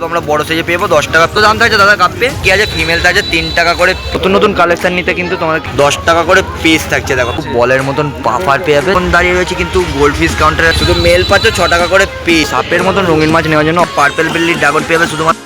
Bulb আমরা বড় সাইজে পেয়ে যাবো 10 টাকা। তো দাম থাকছে দাদা কাপ্পে কি আছে, ফিমেল থাকছে 3 টাকা করে। নতুন নতুন কালেকশন নিতে কিন্তু তোমাদের 10 টাকা করে পিস থাকছে। দেখো বলের মতন পাফার পেয়ে যাবে। এখন দাঁড়িয়ে রয়েছে কিন্তু গোল্ড ফিশ কাউন্টারে, শুধু মেল পাচ্ছ 6 টাকা করে পিস। সাপের মতন রঙিন মাছ নেওয়ার জন্য পার্পেল বেলি ড্রাগন পেয়ে যাবে শুধুমাত্র।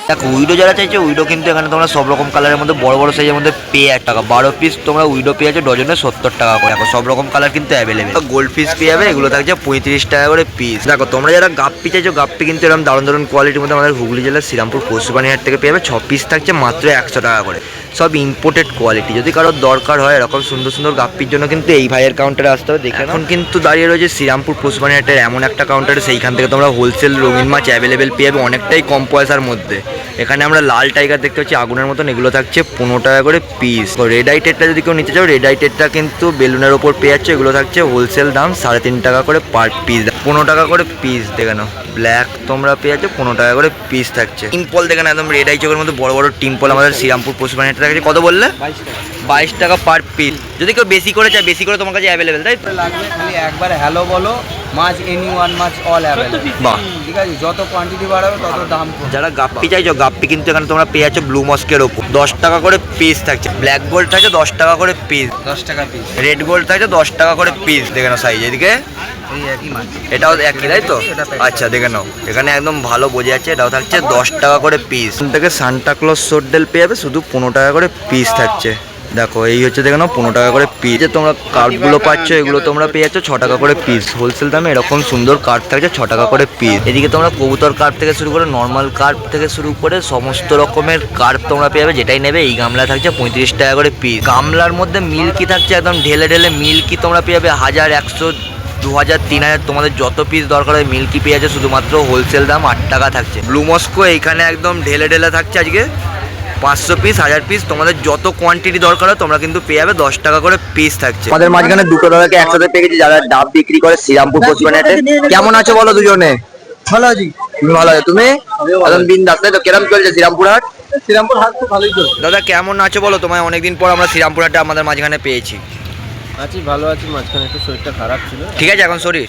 দেখো উইডো যারা চাইছে উইডো কিন্তু এখানে তোমরা সব রকম কালারের মধ্যে বড় বড় সাইজের মধ্যে পেয়ে 1 টাকা 12 পিস তোমরা উইডো পেয়ে যাচ্ছে ডজনে 70 টাকা করে। দেখো সব রকম কালার কিন্তু অ্যাভেলেবেল। গোল্ড ফিশ পেয়ে যাবে, এগুলো থাকছে 35 টাকা করে পিস। দেখো তোমরা যারা গাপ্পি চাইছো গাপ্পি কিন্তু এরকম দারুণ দারুণ কোয়ালিটির মধ্যে আমাদের হুগলি জেলার শ্রীরামপুর পশুপানিহাট থেকে পেয়ে যাবে। 6 পিস থাকছে মাত্র 100 টাকা করে, সব ইম্পোর্টেড কোয়ালিটি। যদি কারোর দরকার হয় এরকম সুন্দর সুন্দর গাপ্পির জন্য কিন্তু এই ভাইয়ের কাউন্টারে আসতে হবে। দেখে এখন কিন্তু দাঁড়িয়ে রয়েছে শ্রীরামপুর পশুপানিহাটের এমন একটা কাউন্টারে, সেইখান থেকে তোমরা হোলসেল রঙিন মাছ অ্যাভেলেবেল পেয়ে যাবে অনেকটাই কম পয়সার মধ্যে। এখানে আমরা লাল টাইগার দেখতে পাচ্ছি আগুনের মতন, এগুলো থাকছে 15 টাকা করে পিস। রেড আইটেডটা যদি কেউ নিতে চাও রেড আইটেডটা কিন্তু বেলুনের ওপর পেয়ে যাচ্ছে, এগুলো থাকছে হোলসেল দাম 3.5 টাকা করে পার পিস, 15 টাকা করে পিস। দেখে নাও ব্ল্যাক তোমরা পেয়ে যাচ্ছে 15 টাকা করে পিস থাকছে। টিম্পল দেখে না একদম রেড আই চোখের মধ্যে বড় বড় টিম্পল আমাদের শ্রীরামপুর পশুপানিহাটে থাকছে। কত বললে? 22 টাকা পার পিস। যদি কেউ বেশি করে চায় বেশি করে তোমার কাছে অ্যাভেলেবেল, তাই লাগবে খালি একবার হ্যালো বলো, মাছ এনি ওয়ান মাছ অল অ্যাভেলেবেল। বাহ, ঠিক আছে, যত কোয়ান্টিটি বাড়াবে তত দাম কমবে। যারা গাপ্পি চাইছো গাপ্পি কিন্তু এখানে তোমরা পেয়ে যাচ্ছ ব্লু মস্কের ওপর 10 টাকা করে পিস থাকছে। ব্ল্যাক গোল্ড থাকছে 10 টাকা করে পিস, 10 টাকা পিস। রেড গোল্ড থাকছে 10 টাকা করে পিস। দেখে নাও সাইজ, এদিকে এই একই মাছ, এটাও একই তাই তো? আচ্ছা দেখে নাও এখানে একদম ভালো বোঝা যাচ্ছে। এটাও থাকছে 10 টাকা করে পিস। এখান থেকে সান্টা ক্লজ সোডেল পেয়ে যাবে শুধু 15 টাকা করে পিস থাকছে। দেখো এই হচ্ছে দেখে নাও 15 টাকা করে পিস। যে তোমরা কার্ডগুলো পাচ্ছ এগুলো তোমরা পেয়ে যাচ্ছ 6 টাকা করে পিস। হোলসেল দামে এরকম সুন্দর কার্ড থাকছে 6 টাকা করে পিস। এদিকে তোমরা কবুতর কার্ড থেকে শুরু করে নর্মাল কার্ড থেকে শুরু করে সমস্ত রকমের কার্ড তোমরা পেয়ে যাবে, যেটাই নেবে। এই গামলা থাকছে 35 টাকা করে পিস। গামলার মধ্যে মিল্কি থাকছে একদম ঢেলে ঢেলে মিল্কি তোমরা পেয়ে যাবে 1000, 100, 2000, 3000 তোমাদের যত পিস দরকার হয় মিল্কি পেয়ে যাচ্ছে শুধুমাত্র হোলসেল দাম 8 টাকা থাকছে। ব্লু মস্কো এইখানে একদম ঢেলে ঢেলে থাকছে আজকে 500 পিস, 1000 পিস, তোমাদের যত কোয়ান্টিটি দরকার হয় তোমরা কিন্তু পেয়ে যাবে 10 টাকা করে পিস থাকছে। আমাদের মাঝখানে দুটো দাদাকে একসাথে পেয়ে গেছি যারা ডাব বিক্রি করে শ্রীরামপুর পশুপানিহাটে। কেমন আছো বলো দুজনে? ভালো আছি। তুমি ভালো আছো? তুমি একদম বিন্দাস তাই তো? কেরম চলছে শ্রীরামপুর হাট? শ্রীরামপুর হাট তো ভালোই চলছে। দাদা কেমন আছো বলো? তোমায় অনেকদিন পর আমরা শ্রীরামপুর হাটে আমাদের মাঝখানে পেয়েছি। আছি, ভালো আছি। মাঝখানে একটু শরীরটা খারাপ ছিল। ঠিক আছে এখন শরীর?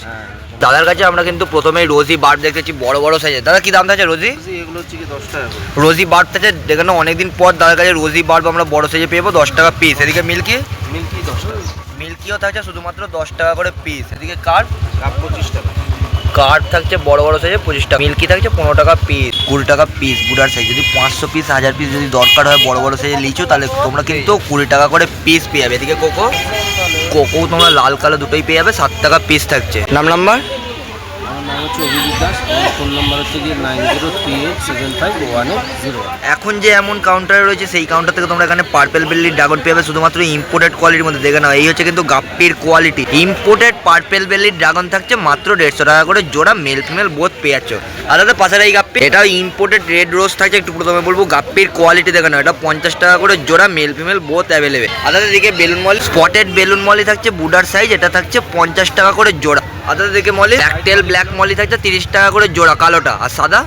দাদার কাছে আমরা কিন্তু প্রথমেই রোজি বার্ড দেখেছি বড় বড় সাইজের। দাদা কি দাম থাকছে রোজি? এগুলো হচ্ছে কি 10 টাকা করে। রোজি বার্ড থাকছে দেখে নাও অনেকদিন পর দাদার কাছে রোজি বার্ড আমরা বড় সাইজে পেয়ে যাবো 10 টাকা পিস। এদিকে মিল্কি, মিল্কি 10 টাকা। মিল্কিও থাকছে শুধুমাত্র 10 টাকা করে পিস। এদিকে কার্ড, কাপ 25 টাকা। কার্ড থাকছে বড় বড় সাইজে 25 টাকা। মিল্কি থাকছে 15 টাকা পিস, 20 টাকা পিস বুডার সাইজ। যদি 500 পিস 1000 পিস যদি দরকার হয় বড় বড় সাইজে লিচু, তাহলে তোমরা কিন্তু 20 টাকা করে পিস পেয়ে যাবে। এদিকে কোকো, কোকো তোমরা লাল কালো দুটোই পেয়ে যাবে 7 টাকা পিস থাকছে। নাম্বার আমার নাম হচ্ছে অভিজিৎ দাস। আমার ফোন নাম্বার হচ্ছে গিয়ে 9038751801। এখন যে এমন কাউন্টারে রয়েছে সেই কাউন্টার থেকে তোমরা এখানে পার্পেল বেলি ড্রাগন পেয়ে যাবে শুধুমাত্র ইম্পোর্টেড কোয়ালিটির মধ্যে। দেখে নাও এই হচ্ছে কিন্তু গাপ্পির কোয়ালিটি। ইম্পোর্টেড পার্পেল বেলি ড্রাগন থাকছে মাত্র 150 টাকা করে জোড়া, মেল ফিমেল বোথ পেয়ে যাচ্ছ। আর দাদা পাশের এই গাপ্পি, এটাও ইম্পোর্টেড রেড রোজ থাকছে। একটু প্রথমে বলবো গাপ্পির কোয়ালিটি দেখে নাও, এটা 50 টাকা করে জোড়া, মেল ফিমেল বোথ অ্যাভেলেবেল। আর দাদা দিকে balloon Moli, spotted balloon Moli থাকছে বুডার সাইজ, এটা থাকছে 50 টাকা করে জোড়া। আর দাদা দিকে মলি ব্ল্যাকটেল ব্ল্যাক মলি থাকছে 30 টাকা করে জোড়া কালোটা। আর সাদা,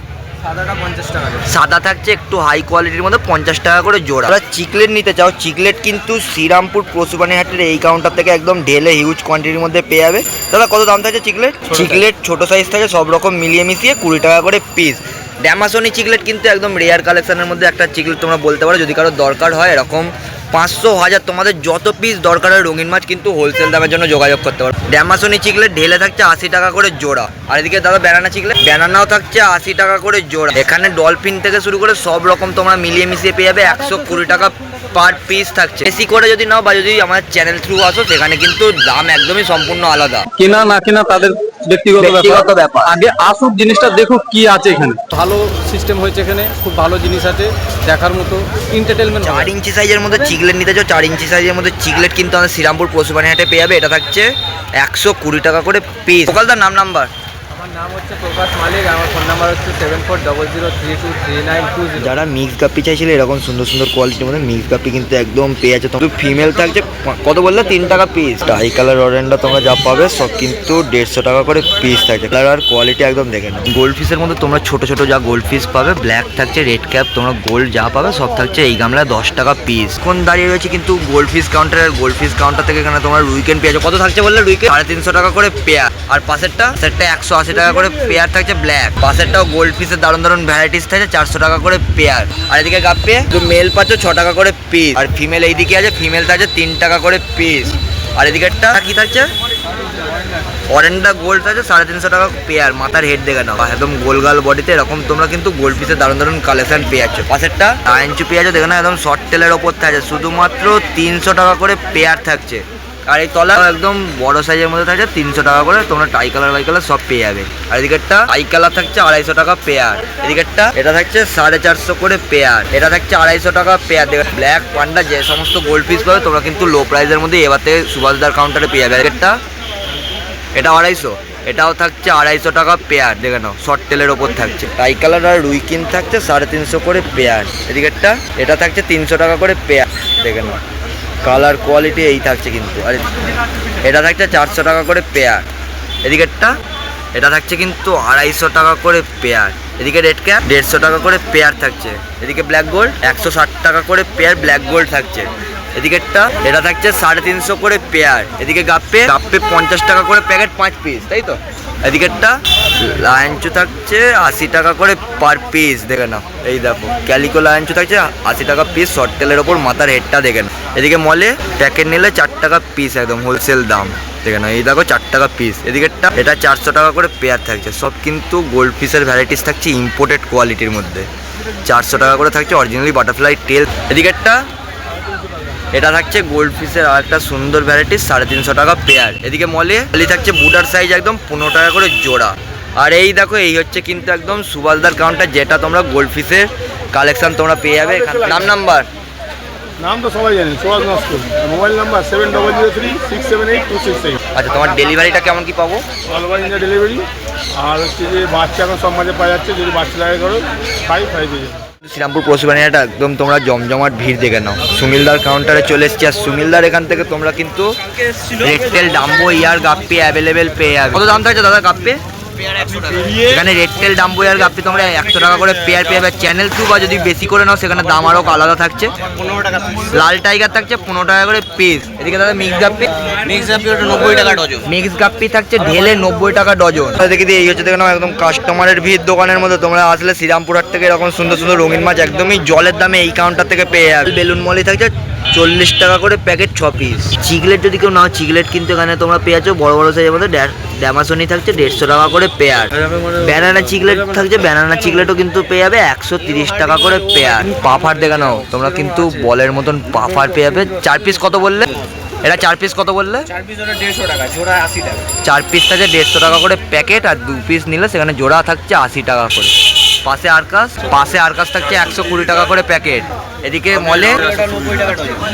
সাদাটা 50 টাকা করে। সাদা থাকছে একটু হাই কোয়ালিটির মধ্যে 50 টাকা করে জোড়া। তোমরা চিকলেট নিতে চাও, চিকলেট কিন্তু শ্রীরামপুর পশুপানিহাটের এই কাউন্টার থেকে একদম ঢেলে হিউজ কোয়ান্টিটির মধ্যে পেয়ে যাবে। দাদা কত দাম থাকছে চিকলেট? চিকলেট ছোট সাইজ থাকে সব রকম মিলিয়ে মিশিয়ে 20 টাকা করে পিস। ড্যামাসনি চিকলেট কিন্তু একদম রেয়ার কালেকশনের মধ্যে একটা চিকলেট তোমরা বলতে পারো। যদি কারো দরকার হয় এরকম 500, 1000 তোমাদের যত পিস দরকার হয় রঙিন মাছ কিন্তু হোলসেল দামের জন্য যোগাযোগ করতে পারো। ড্যামাসনি চিকলেট ঢেলে থাকছে 80 টাকা করে জোড়া। আর এদিকে দাদা ব্যানানা চিকলেট, ব্যানানাও থাকছে 80 টাকা করে জোড়া। এখানে ডলফিন থেকে শুরু করে সব রকম তোমরা মিলিয়ে মিশিয়ে পেয়ে যাবে 120 টাকা পার পিস থাকছে। বেশি করে যদি নাও বা যদি আমাদের চ্যানেল থ্রু আসো সেখানে কিন্তু দাম একদমই সম্পূর্ণ আলাদা। কেনা না কেনা তাদের ব্যক্তিগত ব্যাপার। আগে আসুক জিনিসটা দেখুক কি আছে এখানে। ভালো সিস্টেম হয়েছে এখানে, খুব ভালো জিনিস আছে দেখার মতো, এন্টারটেইনমেন্ট। 4 ইঞ্চি সাইজের মধ্যে চিকলেট নিতে চাও, 4 ইঞ্চি সাইজের মধ্যে চিকলেট কিন্তু আমাদের শ্রীরামপুর পশুপানিহাটে পেয়ে যাবে। এটা থাকছে 120 টাকা করে পিস। সকালদার নাম্বার? আমার নাম হচ্ছে প্রকাশ মালিক। আমার ফোন নাম্বার হচ্ছে 7400032392। যারা মিক্স গাপ্পি চাইছিল এরকম সুন্দর সুন্দর কোয়ালিটির মধ্যে মিক্স গাপ্পি কিন্তু একদম পেয়ে যাচ্ছে। তো ফিমেল থাকছে কত বললে? 3 টাকা পিস। হাই কালার অরেন্ডা তোমরা যা পাবে সব কিন্তু 150 টাকা করে পিস থাকছে। কালার আর কোয়ালিটি একদম দেখে নাও। গোল্ড ফিশের মধ্যে তোমরা ছোট ছোট যা গোল্ড ফিশ পাবে, ব্ল্যাক থাকছে, রেড ক্যাপ, তোমরা গোল্ড যা পাবে সব থাকছে এই গামলায় 10 টাকা পিস। কোন দাঁড়িয়ে রয়েছে কিন্তু গোল্ড ফিশ কাউন্টারের। গোল্ড ফিশ কাউন্টার থেকে এখানে তোমরা রুইকেন পেয়ে যাবে। কত থাকছে বললে? রুইকেন 350 টাকা করে পেয়ার। আর পাশেরটা 180 টাকা করে পেয়ার থাকছে ব্ল্যাক। পাশেরটাও গোল্ড ফিশের দারুণ দারুণ ভ্যারাইটিস থাকছে 400 টাকা করে পেয়ার। আর এদিকে গাপ্পে তো মেল পাচ্ছ 6 টাকা করে পিস, আর ফিমেল এইদিকে আছে, ফিমেল থাকছে 3 টাকা করে পিস। আর এদিকেরটা কি থাকছে অরেন্ডা গোল্ড আছে 350 টাকা পেয়ার। মাথার হেড দেখে নাও, একদম গোলগাল বডিতে এরকম তোমরা কিন্তু গোল্ড পিসের দারুণ দারুণ কালেকশন পেয়ে যাচ্ছ। পাশেরটা আইনচু পেঁয়াজ দেখে না, একদম শর্ট টেলের ওপর থাকছে, শুধুমাত্র 300 টাকা করে পেয়ার থাকছে। আর এই তলা একদম বড় সাইজের মধ্যে থাকছে 300 টাকা করে, তোমরা টাই কালার বাই কালার সব পেয়ে যাবে। আর এদিকেরটা আই কালার থাকছে 250 টাকা পেয়ার। এদিকেরটা এটা থাকছে 450 করে পেয়ার, এটা থাকছে 250 টাকা পেয়ার। দেখো ব্ল্যাক পান্ডা যে সমস্ত গোল্ড ফিশ পাবে তোমরা কিন্তু লো প্রাইসের মধ্যে এবার থেকে সুভাষদার কাউন্টারে পেয়ে যাবে। এদিকেরটা এটা 250, এটাও থাকছে 250 টাকা পেয়ার। দেখে নাও শর্ট টেলের ওপর থাকছে, টাই কালার আর রুইকিন থাকছে 350 করে পেয়ার। এদিকেরটা এটা থাকছে 300 টাকা করে পেয়ার। দেখে নাও কালার কোয়ালিটি এই থাকছে কিন্তু। আর এটা থাকছে 400 টাকা করে পেয়ার। এদিকেরটা এটা থাকছে কিন্তু 250 টাকা করে পেয়ার। এদিকে রেড ক্যাপ 150 টাকা করে পেয়ার থাকছে। এদিকে ব্ল্যাক গোল্ড 160 টাকা করে পেয়ার ব্ল্যাক গোল্ড থাকছে। এদিকেরটা এটা থাকছে 350 করে পেয়ার। এদিকে গাপ্পে 50 টাকা করে প্যাকেট 5 পিস, তাই তো। এদিকেরটা লায়নচু থাকছে 80 টাকা করে পার পিস। দেখে নাও এই দেখো ক্যালিকো লায়নচু থাকছে 80 টাকা পিস, শর্ট টেলের ওপর মাথার হেডটা দেখে নাও। এদিকে মলে প্যাকেট নিলে 4 টাকা পিস, একদম হোলসেল দাম। দেখে নাও এই দেখো 4 টাকা পিস। এদিকেরটা এটা 400 টাকা করে পেয়ার থাকছে। সব কিন্তু গোল্ড ফিশের ভ্যারাইটিস থাকছে ইম্পোর্টেড কোয়ালিটির মধ্যে, 400 টাকা করে থাকছে অরিজিনালি বাটারফ্লাই টেল। এদিকেরটা এটা থাকছে গোল্ড ফিশের আর একটা সুন্দর ভ্যারাইটি 350 টাকা পেয়ার। এদিকে মলে থাকছে বুটার সাইজ একদম 15 টাকা করে জোড়া। আর এই দেখো এই হচ্ছে কিন্তু একদম সুভাষদার কাউন্টার, যেটা তোমরা গোল্ড ফিশের কালেকশন তোমরা পেয়ে যাবে। নাম্বার নাম তো সবাই জানেন, সুভাষ নস্কর। Mobile number 7003678268। আচ্ছা, তোমার ডেলিভারিটা কেমন কি পাবো? All over India delivery. আর হচ্ছে যে বাচ্চা এখন সব মাঝে পাওয়া যাচ্ছে, যদি বাচ্চা লাগে করো খাই দিয়ে যাবে। শ্রীরামপুর পশুবাণিয়াটা একদম তোমরা জমজমাট ভিড় দেখে নাও। সুনীলদার কাউন্টারে চলে এসছি, আর সুনীলদার এখান থেকে তোমরা কিন্তু রেডটেল ডাম্বো ইয়ার গাপ্পি অ্যাভেলেবেল পেয়ে যাবে। কত দাম থাকছে দাদা গাপ্পে? এখানে রেডটেল ডাম্বো ইয়ার গাপ্পি তোমরা 100 টাকা করে পেয়ার পেয়ে যাবে। চ্যানেল টু বা যদি বেশি করে নাও সেখানে দাম আরও আলাদা থাকছে। লাল টাইগার থাকছে 15 টাকা করে পিস। এদিকে দাদা মিক্স গাপ্পি, মিক্স গাপ্পি ওটা 90 টাকা ডজন। মিক্স গাপ্পি থাকছে ঢেলে 90 টাকা ডজন। দেখি এই হচ্ছে দেখে নাও একদম কাস্টমারের ভিড় দোকানের মধ্যে। তোমরা আসলে শ্রীরামপুর হাট থেকে এরকম সুন্দর সুন্দর রঙিন মাছ একদমই জলের দামে এই কাউন্টার থেকে পেয়ে যাবে। বেলুন মলি থাকছে 40 টাকা করে প্যাকেট 6 পিস। চিকলেট যদি কেউ নাও চিকলেট কিন্তু এখানে তোমরা পেয়ে যাচ্ছ বড় বড় সাইজের মধ্যে। ড্যামাসনি থাকছে 150 টাকা করে পেয়ার। ব্যানানা চিকলেট থাকছে, ব্যানানা চিকলেটও কিন্তু পেয়ে যাবে 130 টাকা করে পেয়ার। পাফার দেখে নাও তোমরা কিন্তু বলের মতন পাফার পেয়ে যাবে। 4 পিস কত বললে? এটা 4 পিস কত বললে? 4 পিস ওটা 150 টাকা, জোড়া 80 টাকা। 4 পিস থাকছে 150 টাকা করে প্যাকেট, আর 2 পিস নিলে সেখানে জোড়া থাকছে 80 টাকা করে। পাশে আরকাস থাকছে 120 টাকা করে প্যাকেট। এদিকে মলে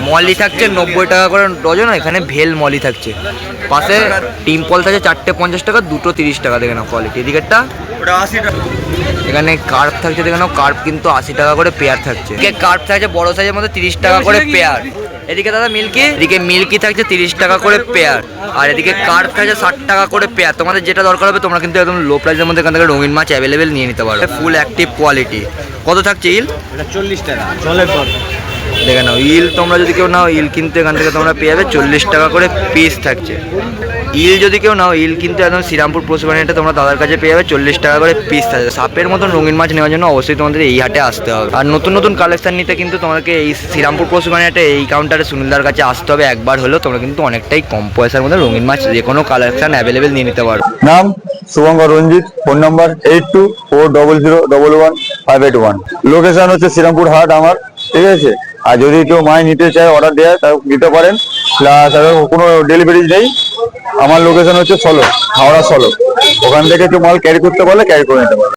মলি থাকছে 90 টাকা করে ডজন। এখানে ভেল মলি থাকছে। পাশে টিম্পল থাকছে 4টে 50 টাকা, 2টো 30 টাকা। দেখে নাও কোয়ালিটি। এদিকেরটা ওটা 80 টাকা। এখানে কার্প থাকছে, দেখে নাও কার্প কিন্তু 80 টাকা করে পেয়ার থাকছে। এদিকে কার্প থাকছে বড় সাইজের মধ্যে 30 টাকা করে পেয়ার। এদিকে দাদা মিল্কি, এদিকে মিল্কি থাকছে 30 টাকা করে পেয়ার। আর এদিকে কার্প থাকছে 60 টাকা করে পেয়ার। তোমাদের যেটা দরকার হবে তোমরা কিন্তু একদম লো প্রাইসের মধ্যে এখান থেকে রঙিন মাছ অ্যাভেলেবেল নিয়ে নিতে পারো। Full active quality. কত থাকছে ইল? এটা 40 টাকা জলের দর। দেখে নাও ইল তোমরা যদি কেউ নাও ইল কিন্তু এখান থেকে তোমরা পেয়ে যাবে 40 টাকা করে পিস থাকছে। ইল যদি কেউ নাও ইল কিন্তু একদম শ্রীরামপুর পশুবাণিতে তোমরা দাদার কাছে পেয়ে যাবে 40 টাকা করে পিস থাকছে। সাপের মতন রঙিন মাছ নেওয়ার জন্য অবশ্যই তোমাদের এই হাটে আসতে হবে। আর নতুন নতুন কালেকশন নিতে কিন্তু তোমাকে এই শ্রীরামপুর পশুবাণিতে এই কাউন্টারে সুনীলদার কাছে আসতে হবে একবার হলেও। তোমরা কিন্তু অনেকটাই কম পয়সার মধ্যে রঙিন মাছ যে কোনো কালেকশন অ্যাভেলেবেল নিয়ে নিতে পারো। নাম শুভঙ্কর রঞ্জিত, ফোন নাম্বার 8240015581। লোকেশন হচ্ছে শ্রীরামপুর হাট আমার, ঠিক আছে। আর যদি কেউ মাছ নিতে চায় অর্ডার দেয় তাও দিতে পারেন, প্লাস কোনো ডেলিভারি নেই। আমার লোকেশন হচ্ছে হাওড়া 16। ওখান থেকে কেউ মাল ক্যারি করতে পারলে ক্যারি করে নিতে পারে।